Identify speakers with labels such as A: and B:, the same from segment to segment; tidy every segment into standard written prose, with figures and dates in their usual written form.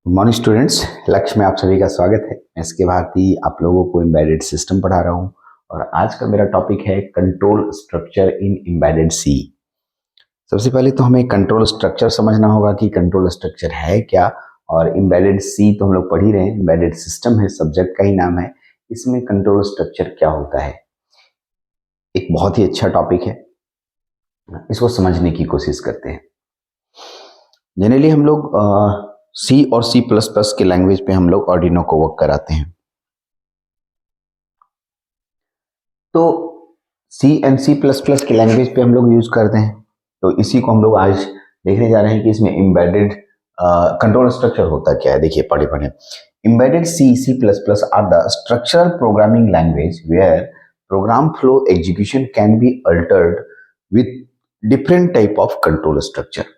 A: Morning students, लक्ष्य में आप सभी का स्वागत है। मैं इसके भारती आप लोगों को एम्बेडेड सिस्टम पढ़ा रहा हूं और आज का मेरा टॉपिक है कंट्रोल स्ट्रक्चर इन एम्बेडेड सी। सबसे पहले तो हमें कंट्रोल स्ट्रक्चर समझना होगा कि कंट्रोल स्ट्रक्चर है क्या। और एम्बेडेड सी तो हम लोग पढ़ ही रहे हैं, एम्बेडेड सिस्टम है, सब्जेक्ट का ही नाम है। इसमें कंट्रोल स्ट्रक्चर क्या होता है, एक बहुत ही अच्छा टॉपिक है, इसको समझने की कोशिश करते हैं। जनरली हम लोग सी और सी प्लस प्लस के लैंग्वेज पे हम लोग आर्डिनो को वर्क कराते हैं। तो सी एंड सी प्लस प्लस के लैंग्वेज पे हम लोग यूज करते हैं। तो इसी को हम लोग आज देखने जा रहे हैं कि इसमें एम्बेडेड कंट्रोल स्ट्रक्चर होता क्या है। देखिए पढ़े पढ़े, embedded C C plus plus are the structural programming language where program flow execution can be altered with different type of control structure.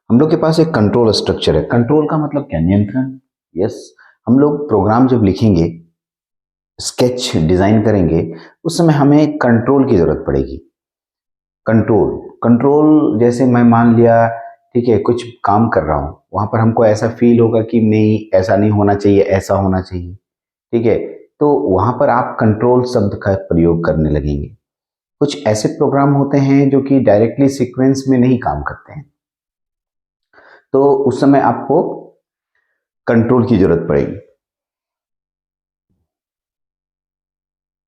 A: हम लोग के पास एक कंट्रोल स्ट्रक्चर है। कंट्रोल का मतलब क्या? नियंत्रण। यस, हम लोग प्रोग्राम जब लिखेंगे, स्केच डिजाइन करेंगे, उस समय हमें कंट्रोल की जरूरत पड़ेगी। कंट्रोल कंट्रोल जैसे मैं मान लिया, ठीक है, कुछ काम कर रहा हूं, वहां पर हमको ऐसा फील होगा कि नहीं, ऐसा नहीं होना चाहिए, ऐसा होना चाहिए, ठीक है। तो वहां पर आप कंट्रोल शब्द का प्रयोग करने लगेंगे। कुछ ऐसे प्रोग्राम होते हैं जो कि डायरेक्टली सीक्वेंस में नहीं काम करते हैं, तो उस समय आपको कंट्रोल की जरूरत पड़ेगी।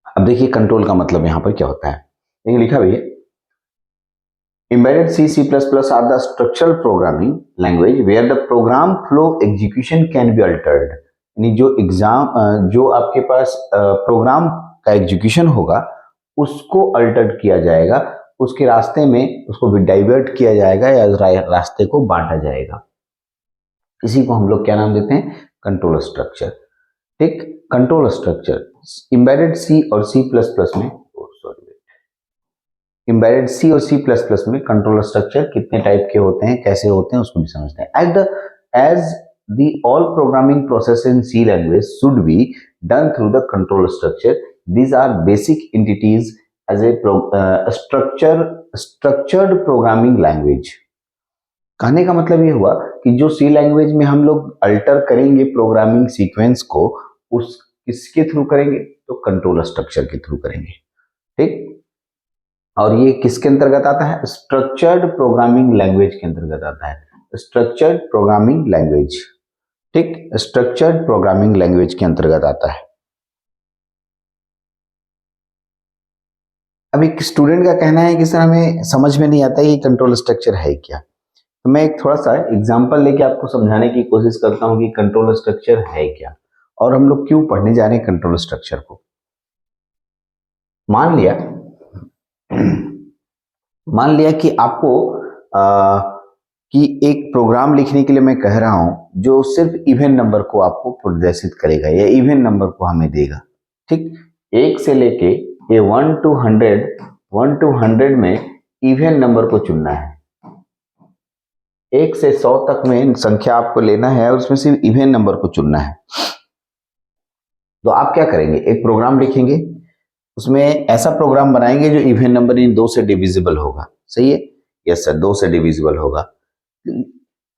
A: अब देखिए कंट्रोल का मतलब यहां पर क्या होता है। देखिए लिखा भी है, embedded C C++ are the structural programming language where the program flow execution can be altered। यानी जो आपके पास प्रोग्राम का एग्जीक्यूशन होगा उसको अल्टर्ड किया जाएगा, उसके रास्ते में उसको भी डाइवर्ट किया जाएगा या रास्ते को बांटा जाएगा। इसी को हम लोग क्या नाम देते हैं? Control structure. ठीक, कंट्रोल स्ट्रक्चर एम्बेडेड सी और सी प्लस प्लस में, एम्बेडेड सी और सी प्लस प्लस में कंट्रोल स्ट्रक्चर कितने टाइप के होते हैं, कैसे होते हैं, उसको भी समझते हैं। As the all programming process in C language should be done through the control structure, these are basic entities as a structured programming language. कहने का मतलब ये हुआ कि जो सी लैंग्वेज में हम लोग अल्टर करेंगे प्रोग्रामिंग सीक्वेंस को, उस किसके थ्रू करेंगे? तो कंट्रोल स्ट्रक्चर के थ्रू करेंगे। ठीक, और ये किसके अंतर्गत आता है? स्ट्रक्चर्ड प्रोग्रामिंग लैंग्वेज के अंतर्गत आता है। स्ट्रक्चर्ड प्रोग्रामिंग लैंग्वेज, ठीक, स्ट्रक्चर्ड प्रोग्रामिंग लैंग्वेज के अंतर्गत आता है। अब एक स्टूडेंट का कहना है कि सर हमें समझ में नहीं आता है कि कंट्रोल स्ट्रक्चर है क्या। तो मैं एक थोड़ा सा एग्जांपल लेके आपको समझाने की कोशिश करता हूं कि कंट्रोल स्ट्रक्चर है क्या और हम लोग क्यों पढ़ने जा रहे हैं कंट्रोल स्ट्रक्चर को। मान लिया कि आपको कि एक प्रोग्राम लिखने के लिए मैं कह रहा हूं जो सिर्फ इवन नंबर को आपको प्रदर्शित करेगा या इवन नंबर को हमें देगा। ठीक, एक से लेके ये 1 to 100 में इवन नंबर को चुनना है। 1 से 100 तक में संख्या आपको लेना है और उसमें सिर्फ इवन नंबर को चुनना है। तो आप क्या करेंगे? एक प्रोग्राम लिखेंगे, उसमें ऐसा प्रोग्राम बनाएंगे जो इवन नंबर इन 2 से डिविजिबल होगा। सही है? यस सर, 2 से डिविजिबल होगा।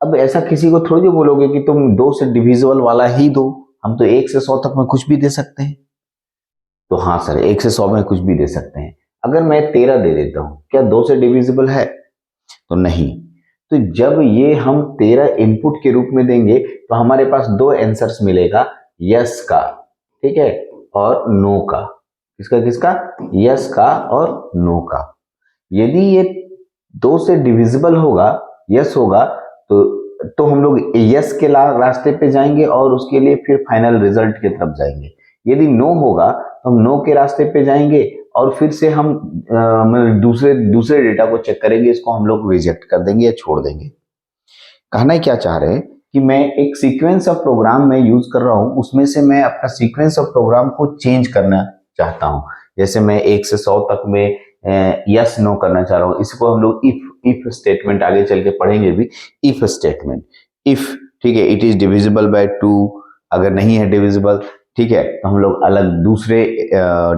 A: अब ऐसा किसी को थोड़ी बोलोगे कि तुम 2 से डिविजिबल वाला ही दो, हम तो 1 से 100 तक में कुछ भी दे सकते हैं। तो हाँ सर, 1 से 100 में कुछ भी दे सकते हैं। अगर मैं 13 दे देता हूं, क्या 2 से डिविजिबल है? तो नहीं। तो जब ये हम 13 इनपुट के रूप में देंगे तो हमारे पास 2 आंसर्स मिलेगा, यस का, ठीक है, और नो का। किसका किसका? यस का और नो का। यदि ये 2 से डिविजिबल होगा, यस होगा, तो हम लोग यस के रास्ते पे जाएंगे और उसके लिए फिर फाइनल रिजल्ट की तरफ जाएंगे। यदि नो होगा तो हम नो के रास्ते पे जाएंगे और फिर से हम दूसरे डेटा को चेक करेंगे, इसको हम लोग रिजेक्ट कर देंगे या छोड़ देंगे। कहना क्या चाह रहे हैं कि मैं एक सीक्वेंस ऑफ प्रोग्राम में यूज कर रहा हूं, उसमें से मैं अपना सीक्वेंस ऑफ प्रोग्राम को चेंज करना चाहता हूं। जैसे मैं 1 से 100 तक में यस नो करना चाह रहा हूं, इसको हम लोग इफ स्टेटमेंट आगे चल के पढ़ेंगे भी। इफ स्टेटमेंट, इफ, ठीक है, इट इज डिविजिबल बाय 2, अगर नहीं है डिविजिबल, ठीक है, तो हम लोग अलग दूसरे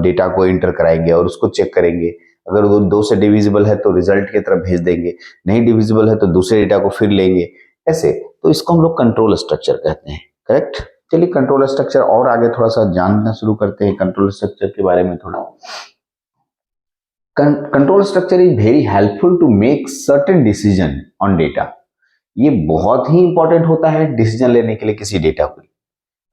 A: डेटा को एंटर कराएंगे और उसको चेक करेंगे। अगर वो 2 से डिविजिबल है तो रिजल्ट की तरफ भेज देंगे, नहीं डिविजिबल है तो दूसरे डेटा को फिर लेंगे। ऐसे, तो इसको हम लोग कंट्रोल स्ट्रक्चर कहते हैं। करेक्ट। चलिए कंट्रोल स्ट्रक्चर और आगे थोड़ा सा जानना शुरू करते हैं कंट्रोल स्ट्रक्चर के बारे में थोड़ा। Control structure is very helpful to make certain decision on data. ये बहुत ही इंपॉर्टेंट होता है डिसीजन लेने के लिए किसी डेटा को।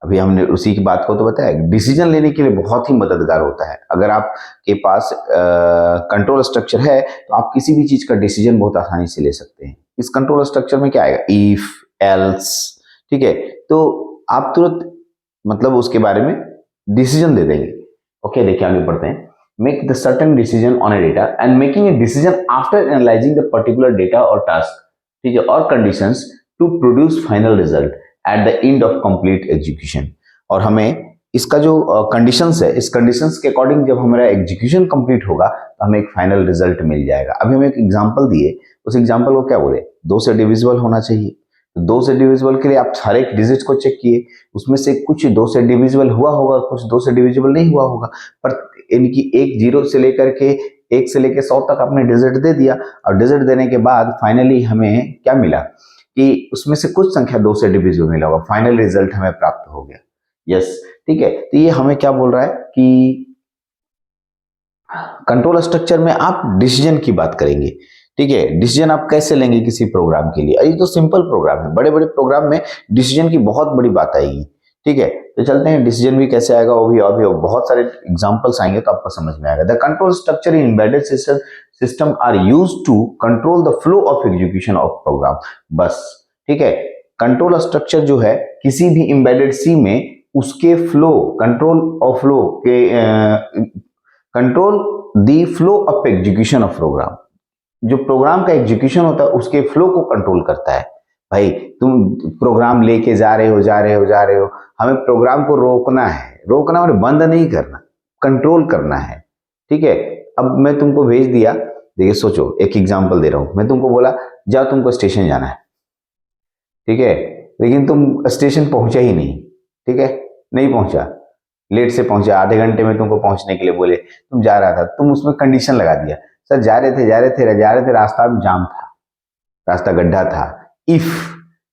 A: अभी हमने उसी की बात को तो बताया, डिसीजन लेने के लिए बहुत ही मददगार होता है। अगर आपके पास कंट्रोल स्ट्रक्चर है तो आप किसी भी चीज का डिसीजन बहुत आसानी से ले सकते हैं। इस कंट्रोल स्ट्रक्चर में क्या आएगा, इफ, एल्स, ठीक है, तो आप तुरंत मतलब उसके बारे में डिसीजन दे देंगे। ओके, देखिए आगे बढ़ते हैं। Make the certain decision on a data and making a decision after analysing the particular data और टास्क, ठीक है, और conditions to produce final result at the end of complete execution. और हमें इसका जो कंडीशंस है, इस कंडीशंस के अकॉर्डिंग जब हमारा एग्जीक्यूशन कंप्लीट होगा तो हमें एक फाइनल रिजल्ट मिल जाएगा। अभी हम एक एग्जांपल दिए, उस एग्जांपल को क्या बोले, 2 से डिविजिबल होना चाहिए। तो 2 से डिविजिबल के लिए आप हर एक डिजिट को चेक किए, उसमें से कुछ 2 से डिविजिबल हुआ होगा, कुछ 2 से डिविजिबल नहीं हुआ होगा, पर इनकी एक 0 से लेकर के 1 से लेकर 100 तक आपने डिजिट दे दिया, और डिजिट देने के बाद फाइनली हमें क्या मिला कि उसमें से कुछ संख्या 2 से डिविजिबल मिला होगा, फाइनल रिजल्ट हमें प्राप्त हो गया। यस, ठीक है। तो ये हमें क्या बोल रहा है कि कंट्रोल स्ट्रक्चर में आप डिसीजन की बात करेंगे, ठीक है। डिसीजन आप कैसे लेंगे किसी प्रोग्राम के लिए, ये तो सिंपल प्रोग्राम है। बड़े बड़े प्रोग्राम में डिसीजन की बहुत बड़ी बात आएगी, ठीक है। तो चलते हैं डिसीजन भी कैसे आएगा, वो भी अभी बहुत सारे एग्जांपल्स आएंगे तो आपको समझ में आएगा। The control structure in embedded system are used to control the flow of execution of program. बस, ठीक है। कंट्रोल स्ट्रक्चर जो है किसी भी एम्बेडेड सी में उसके फ्लो, कंट्रोल ऑफ फ्लो के control the flow of execution of program, जो प्रोग्राम का एग्जीक्यूशन होता है उसके फ्लो को कंट्रोल करता है। भाई तुम प्रोग्राम लेके जा रहे हो, हमें प्रोग्राम को रोकना है, रोकना और बंद नहीं करना, कंट्रोल करना है, ठीक है। अब मैं तुमको भेज दिया, देखिए सोचो, एक एग्जांपल दे रहा हूं, मैं तुमको बोला जाओ तुमको स्टेशन जाना है, ठीक है, लेकिन तुम स्टेशन पहुंचा ही नहीं, ठीक है, नहीं पहुंचा, लेट से पहुंचा, आधे घंटे में तुमको पहुंचने के लिए बोले, तुम जा रहा था, तुम उसमें कंडीशन लगा दिया, सर जा रहे थे रास्ता में जाम था, रास्ता गड्ढा था, इफ,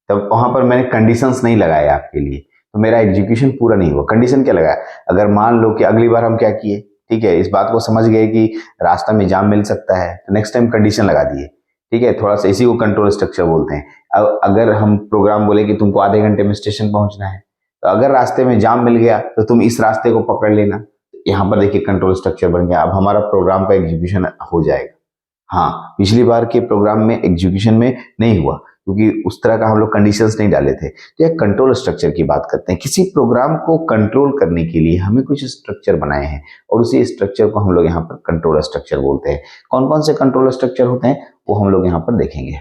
A: तब वहां पर मैंने कंडीशंस नहीं लगाए आपके लिए, तो मेरा एग्जीक्यूशन पूरा नहीं हुआ। कंडीशन क्या लगाया, अगर मान लो कि अगली बार हम क्या किए, ठीक है, इस बात को समझ गए कि रास्ता में जाम मिल सकता है, तो नेक्स्ट टाइम कंडीशन लगा दिए, ठीक है। थोड़ा सा इसी को कंट्रोल स्ट्रक्चर बोलते हैं। अब अगर हम प्रोग्राम बोले कि तुमको आधे घंटे में स्टेशन पहुंचना है, तो अगर रास्ते में जाम मिल गया तो तुम इस रास्ते को पकड़ लेना, यहाँ पर देखिए कंट्रोल स्ट्रक्चर बन गया। अब हमारा प्रोग्राम का एग्जीक्यूशन हो जाएगा। हाँ, पिछली बार के प्रोग्राम में एग्जीक्यूशन में नहीं हुआ क्योंकि उस तरह का हम लोग कंडीशंस नहीं डाले थे। तो यह कंट्रोल स्ट्रक्चर की बात करते हैं। किसी प्रोग्राम को कंट्रोल करने के लिए हमें कुछ स्ट्रक्चर बनाए हैं और उसी स्ट्रक्चर को हम लोग यहाँ पर कंट्रोल स्ट्रक्चर बोलते हैं। कौन कौन से कंट्रोल स्ट्रक्चर होते हैं वो हम लोग यहाँ पर देखेंगे।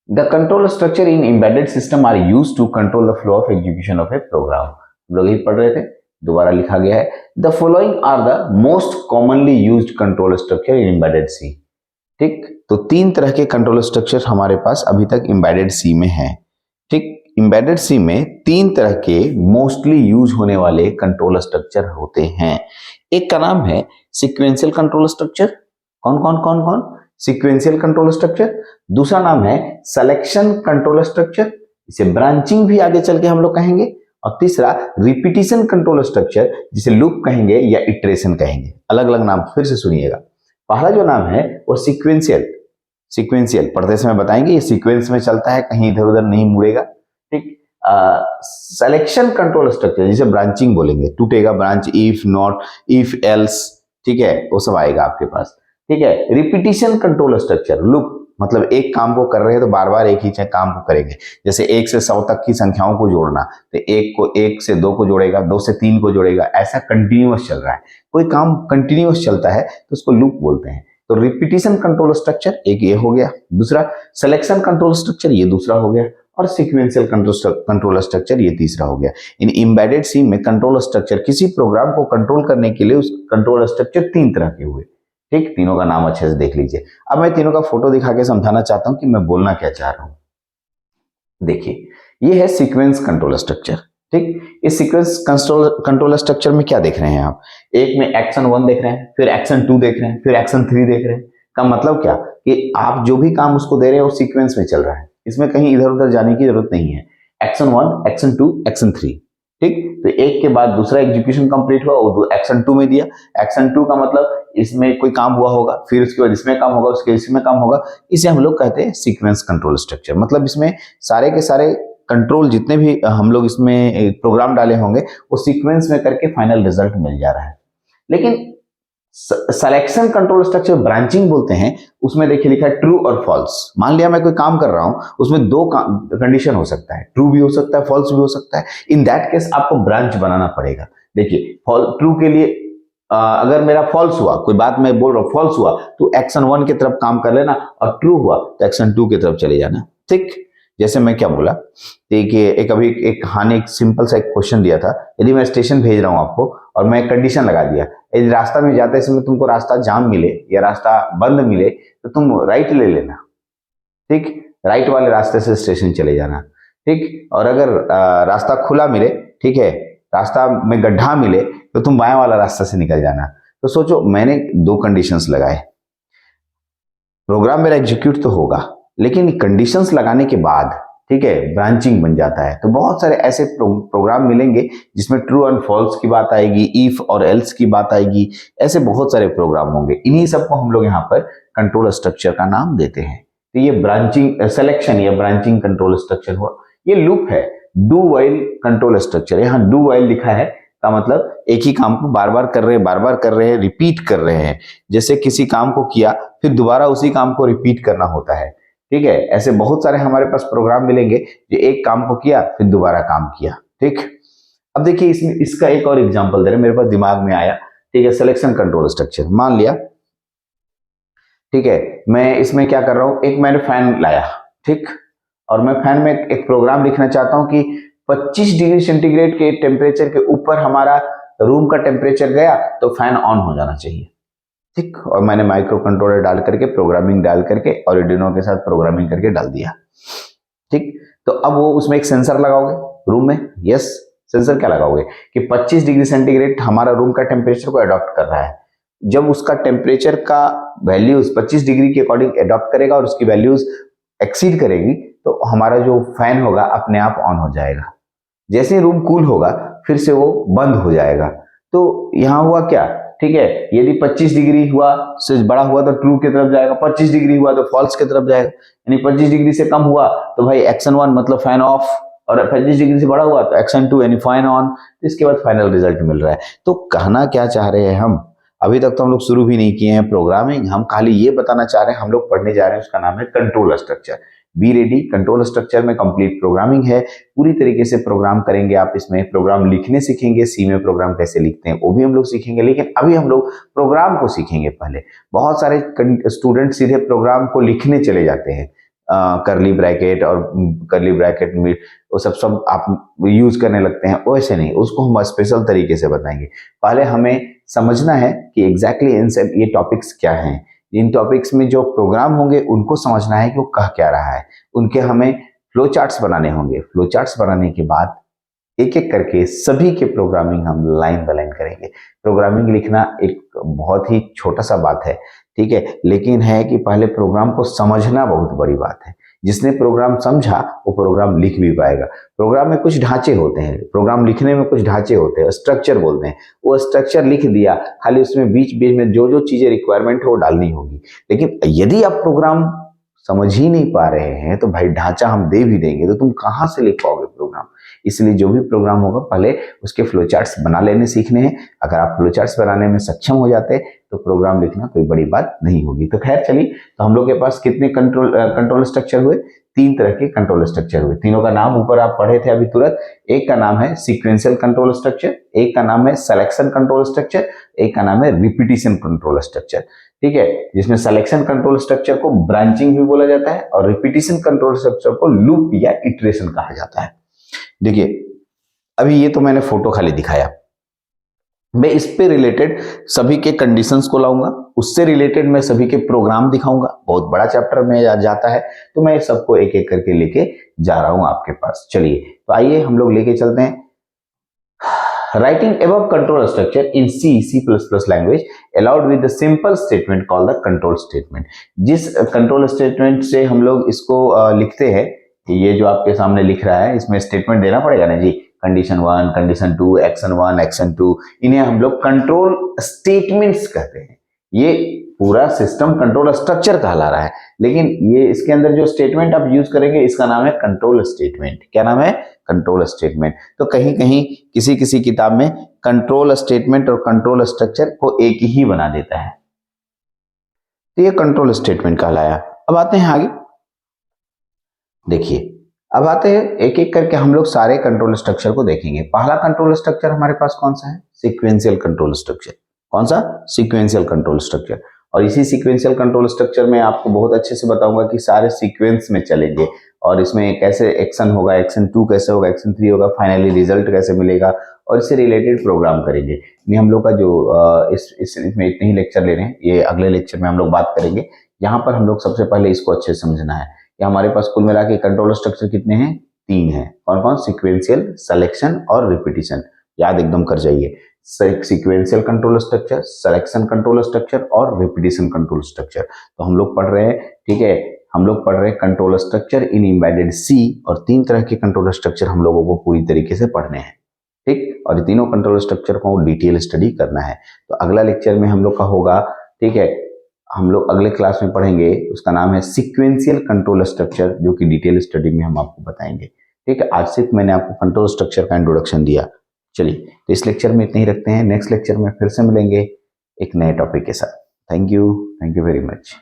A: The control structure in embedded system are used to control the flow of execution of a program. हम लोग यही पढ़ रहे थे, दोबारा लिखा गया है। The following are the most commonly used control structure in embedded C. ठीक, तो 3 तरह के कंट्रोल स्ट्रक्चर हमारे पास अभी तक एम्बेडेड सी में है। ठीक, एम्बेडेड सी में 3 तरह के मोस्टली यूज होने वाले कंट्रोल स्ट्रक्चर होते हैं। एक का नाम है सीक्वेंशियल कंट्रोल स्ट्रक्चर। कौन? Sequential control structure. दूसरा नाम है सिलेक्शन कंट्रोल स्ट्रक्चर, इसे ब्रांचिंग भी आगे चल के हम लोग कहेंगे। और तीसरा रिपीटिशन कंट्रोल स्ट्रक्चर, जिसे लूप कहेंगे या इटरेशन कहेंगे। अलग अलग नाम फिर से सुनिएगा। पहला जो नाम है वो सीक्वेंशियल पढ़ते समय बताएंगे, ये सीक्वेंस में चलता है, कहीं इधर उधर नहीं मुड़ेगा। ठीक, सिलेक्शन कंट्रोल स्ट्रक्चर जिसे ब्रांचिंग बोलेंगे, टूटेगा branch, if not, if else, ठीक है, वो सब आएगा आपके पास। ठीक है, रिपीटिशन कंट्रोल स्ट्रक्चर, लूप, मतलब एक काम को कर रहे हैं तो बार बार एक ही काम को करेंगे। जैसे 1 से 100 तक की संख्याओं को जोड़ना, तो 1 से 2 को जोड़ेगा, 2 से 3 को जोड़ेगा, ऐसा कंटिन्यूअस चल रहा है। कोई काम कंटिन्यूअस चलता है तो उसको लूप बोलते हैं। तो रिपीटिशन कंट्रोल स्ट्रक्चर एक ये हो गया, दूसरा सिलेक्शन कंट्रोल स्ट्रक्चर ये दूसरा हो गया, और सीक्वेंशियल कंट्रोल स्ट्रक्चर ये तीसरा हो गया। इन एम्बेडेड सी में कंट्रोल स्ट्रक्चर, किसी प्रोग्राम को कंट्रोल करने के लिए उस कंट्रोल स्ट्रक्चर 3 तरह के हुए। ठीक, तीनों का नाम अच्छे से देख लीजिए। अब मैं तीनों का फोटो दिखा के समझाना चाहता हूं कि मैं बोलना क्या चाह रहा हूं। देखिए, ये है सीक्वेंस कंट्रोल स्ट्रक्चर। ठीक, इस सीक्वेंस कंट्रोल स्ट्रक्चर में क्या देख रहे हैं आप, एक में एक्शन 1 देख रहे हैं, फिर एक्शन 2 देख रहे हैं, फिर एक्शन 3 देख रहे हैं। का मतलब क्या कि आप जो भी काम उसको दे रहे हैं वो सीक्वेंस में चल रहा है। इसमें कहीं इधर उधर जाने की जरूरत नहीं है। एक्शन 1, एक्शन 2, एक्शन 3, ठीक। तो एक के बाद दूसरा एग्जीक्यूशन कंप्लीट हुआ, वो एक्शन 2 में दिया। एक्शन 2 का मतलब इसमें कोई काम हुआ होगा, फिर उसके बाद इसमें काम होगा, उसके इसमें काम होगा। इसे हम लोग कहते हैं सीक्वेंस कंट्रोल स्ट्रक्चर। मतलब इसमें सारे के सारे कंट्रोल जितने भी हम लोग इसमें प्रोग्राम डाले होंगे वो सीक्वेंस में करके फाइनल रिजल्ट मिल जा रहा है। लेकिन सिलेक्शन कंट्रोल स्ट्रक्चर ब्रांचिंग बोलते हैं, उसमें देखिए लिखा है ट्रू और फॉल्स। मान लिया मैं कोई काम कर रहा हूं, उसमें दो कंडीशन हो सकता है, ट्रू भी हो सकता है, फॉल्स भी हो सकता है। इन दैट केस आपको ब्रांच बनाना पड़ेगा। देखिए ट्रू के लिए अगर मेरा फॉल्स हुआ, कोई बात मैं बोल रहा हूं फॉल्स हुआ, तो एक्शन 1 की तरफ काम कर लेना, और ट्रू हुआ तो एक्शन 2 की तरफ चले जाना, ठीक। जैसे मैं क्या बोला, देखिए एक अभी एक हानि एक सिंपल सा एक क्वेश्चन दिया था, यदि मैं स्टेशन भेज रहा हूं आपको और मैं कंडीशन लगा दिया, यदि रास्ता में जाते समय तुमको रास्ता जाम मिले या रास्ता बंद मिले तो तुम राइट ले लेना, ठीक। राइट वाले रास्ते से स्टेशन चले जाना, ठीक। और अगर रास्ता खुला मिले, ठीक है, रास्ता में गड्ढा मिले तो तुम बाएं वाला रास्ता से निकल जाना। तो सोचो मैंने दो कंडीशंस लगाए, प्रोग्राम मेरा एग्जीक्यूट तो होगा, लेकिन कंडीशंस लगाने के बाद, ठीक है, ब्रांचिंग बन जाता है। तो बहुत सारे ऐसे प्रोग्राम मिलेंगे जिसमें ट्रू एंड फॉल्स की बात आएगी, इफ और एल्स की बात आएगी, ऐसे बहुत सारे प्रोग्राम होंगे। इन्हीं सबको हम लोग यहाँ पर कंट्रोल स्ट्रक्चर का नाम देते हैं। तो ये ब्रांचिंग सिलेक्शन या ब्रांचिंग कंट्रोल स्ट्रक्चर हुआ। ये लूप है, डू वाइल कंट्रोल स्ट्रक्चर। यहाँ डू वाइल लिखा है का मतलब एक ही काम को बार बार कर रहे हैं, रिपीट कर रहे हैं। जैसे किसी काम को किया फिर दोबारा उसी काम को रिपीट करना होता है, ठीक है। ऐसे बहुत सारे हमारे पास प्रोग्राम मिलेंगे जो एक काम को किया फिर दोबारा काम किया, ठीक। अब देखिए इसमें इसका एक और एग्जांपल दे रहे हैं, मेरे पास दिमाग में आया, ठीक है। सिलेक्शन कंट्रोल स्ट्रक्चर मान लिया, ठीक है, मैं इसमें क्या कर रहा हूं, एक मैंने फैन लाया, ठीक, और मैं फैन में एक प्रोग्राम लिखना चाहता हूं कि 25 डिग्री सेंटीग्रेड के टेम्परेचर के ऊपर हमारा रूम का टेम्परेचर गया तो फैन ऑन हो जाना चाहिए, ठीक। और मैंने माइक्रो कंट्रोलर डाल करके प्रोग्रामिंग डाल करके और आर्डिनो के साथ प्रोग्रामिंग करके डाल दिया, ठीक। तो अब वो उसमें एक सेंसर लगाओगे रूम में, यस। सेंसर क्या लगाओगे कि 25 डिग्री सेंटीग्रेड हमारा रूम का टेम्परेचर को अडॉप्ट कर रहा है। जब उसका टेम्परेचर का वैल्यूज 25 डिग्री के अकॉर्डिंग अडॉप्ट करेगा और उसकी वैल्यूज एक्सीड करेगी तो हमारा जो फैन होगा अपने आप ऑन हो जाएगा। जैसे ही रूम कूल होगा फिर से वो बंद हो जाएगा। तो यहाँ हुआ क्या, ठीक है, यदि 25 डिग्री हुआ से बड़ा हुआ तो ट्रू की तरफ जाएगा, 25 डिग्री हुआ तो फॉल्स की तरफ जाएगा। यानी 25 डिग्री से कम हुआ तो भाई एक्शन 1 मतलब फैन ऑफ, और 25 डिग्री से बड़ा हुआ तो एक्शन 2 यानी फैन ऑन। इसके बाद फाइनल रिजल्ट मिल रहा है। तो कहना क्या चाह रहे हैं हम, अभी तक तो हम लोग शुरू भी नहीं किए हैं प्रोग्रामिंग, हम खाली ये बताना चाह रहे हैं, हम लोग पढ़ने जा रहे हैं, उसका नाम है control structure. Be ready, control structure में कंप्लीट प्रोग्रामिंग है, पूरी तरीके से प्रोग्राम करेंगे आप। इसमें प्रोग्राम लिखने सीखेंगे, सी में प्रोग्राम कैसे लिखते हैं वो भी हम लोग सीखेंगे, लेकिन अभी हम लोग प्रोग्राम को सीखेंगे पहले। बहुत सारे स्टूडेंट सीधे प्रोग्राम को लिखने चले जाते हैं, करली ब्रैकेट और करली ब्रैकेट में वो सब आप यूज करने लगते हैं। वैसे नहीं, उसको हम स्पेशल तरीके से बताएंगे। पहले हमें समझना है कि एग्जैक्टली इन सब ये टॉपिक्स क्या हैं। इन टॉपिक्स में जो प्रोग्राम होंगे उनको समझना है कि वो कह क्या रहा है, उनके हमें फ्लो चार्ट्स बनाने होंगे। फ्लो चार्ट्स बनाने के बाद एक एक करके सभी के प्रोग्रामिंग हम लाइन बाय लाइन करेंगे। प्रोग्रामिंग लिखना एक बहुत ही छोटा सा बात है, ठीक है, लेकिन है कि पहले प्रोग्राम को समझना बहुत बड़ी बात है। जिसने प्रोग्राम समझा वो प्रोग्राम लिख भी पाएगा। प्रोग्राम में कुछ ढांचे होते हैं, प्रोग्राम लिखने में कुछ ढांचे होते हैं, स्ट्रक्चर बोलते हैं। वो स्ट्रक्चर लिख दिया, खाली उसमें बीच बीच में जो जो चीजें रिक्वायरमेंट है वो डालनी होगी। लेकिन यदि आप प्रोग्राम समझ ही नहीं पा रहे हैं तो भाई ढांचा हम दे भी देंगे तो तुम कहां से लिख पाओगे प्रोग्राम। इसलिए जो भी प्रोग्राम होगा पहले उसके फ्लो चार्ट्स बना लेने सीखने हैं। अगर आप फ्लो चार्ट्स बनाने में सक्षम हो जाते तो प्रोग्राम लिखना कोई बड़ी बात नहीं होगी। तो खैर चलिए, तो हम लोग के पास कितने कंट्रोल स्ट्रक्चर हुए, 3 तरह के कंट्रोल स्ट्रक्चर हुए। तीनों का नाम ऊपर आप पढ़े थे अभी तुरंत। एक का नाम है सीक्वेंशियल कंट्रोल स्ट्रक्चर, एक का नाम है सिलेक्शन कंट्रोल स्ट्रक्चर, एक का नाम है रिपीटिशन कंट्रोल स्ट्रक्चर, ठीक है। जिसमें सिलेक्शन कंट्रोल स्ट्रक्चर को ब्रांचिंग भी बोला जाता है और रिपीटिशन कंट्रोल स्ट्रक्चर को लूप या इटरेशन कहा जाता है। देखिए अभी ये तो मैंने फोटो खाली दिखाया, मैं इस पे रिलेटेड सभी के कंडीशंस को लाऊंगा, उससे रिलेटेड मैं सभी के प्रोग्राम दिखाऊंगा। बहुत बड़ा चैप्टर में जाता है तो मैं सबको एक एक करके लेके जा रहा हूं आपके पास। चलिए तो आइए हम लोग लेके चलते हैं। Writing above control structure in C++ language allowed with the simple statement called the control statement. जिस control statement से हम लोग इसको लिखते हैं, ये जो आपके सामने लिख रहा है, इसमें स्टेटमेंट देना पड़ेगा ना जी, कंडीशन 1, कंडीशन 2, एक्शन 1, एक्शन 2, इन्हें हम लोग कंट्रोल स्टेटमेंट्स कहते हैं। ये पूरा सिस्टम कंट्रोल स्ट्रक्चर कहला रहा है, लेकिन ये इसके अंदर जो स्टेटमेंट आप यूज करेंगे इसका नाम है कंट्रोल स्टेटमेंट। क्या नाम है? Control statement. तो कहीं कहीं किसी किसी किताब में कंट्रोल स्टेटमेंट और कंट्रोल स्ट्रक्चर को एक ही बना देता है। तो ये कंट्रोल स्टेटमेंट कहलाया। अब आते हैं आगे, देखिए अब आते हैं एक एक करके हम लोग सारे कंट्रोल स्ट्रक्चर को देखेंगे। पहला कंट्रोल स्ट्रक्चर हमारे पास कौन सा है? Sequential control structure. कौन सा? Sequential control structure. और इसी सीक्वेंशियल कंट्रोल स्ट्रक्चर में आपको बहुत अच्छे से बताऊंगा कि सारे सीक्वेंस में चलेंगे और इसमें कैसे एक्शन होगा, एक्शन 2 कैसे होगा, एक्शन 3 होगा, फाइनली रिजल्ट कैसे मिलेगा, और इससे रिलेटेड प्रोग्राम करेंगे। ये हम लोग का जो इसमें इतने ही लेक्चर ले रहे हैं, ये अगले लेक्चर में हम लोग बात करेंगे। यहाँ पर हम लोग सबसे पहले इसको अच्छे से समझना है कि हमारे पास कुल मिला के कंट्रोल स्ट्रक्चर कितने हैं? 3 हैं। कौन कौन? सीक्वेंशियल, सिलेक्शन और रिपीटिशन। याद एकदम कर जाइए, sequential control structure, selection control structure और रिपीटिशन कंट्रोल स्ट्रक्चर। तो हम लोग पढ़ रहे हैं, ठीक है, हम लोग पढ़ रहे हैं कंट्रोल स्ट्रक्चर इन एम्बेडेड सी, और 3 तरह के कंट्रोल स्ट्रक्चर हम लोगों को पूरी तरीके से पढ़ने हैं, ठीक। और ये तीनों कंट्रोल स्ट्रक्चर को डिटेल स्टडी करना है। तो अगला लेक्चर में हम लोग का होगा, ठीक है, हम लोग अगले क्लास में पढ़ेंगे, उसका नाम है सीक्वेंशियल कंट्रोल स्ट्रक्चर, जो कि डिटेल स्टडी में हम आपको बताएंगे, ठीक है। आज सिर्फ मैंने आपको कंट्रोल स्ट्रक्चर का इंट्रोडक्शन दिया। चलिए, तो इस लेक्चर में इतने ही रखते हैं। नेक्स्ट लेक्चर में फिर से मिलेंगे एक नए टॉपिक के साथ। Thank you very much.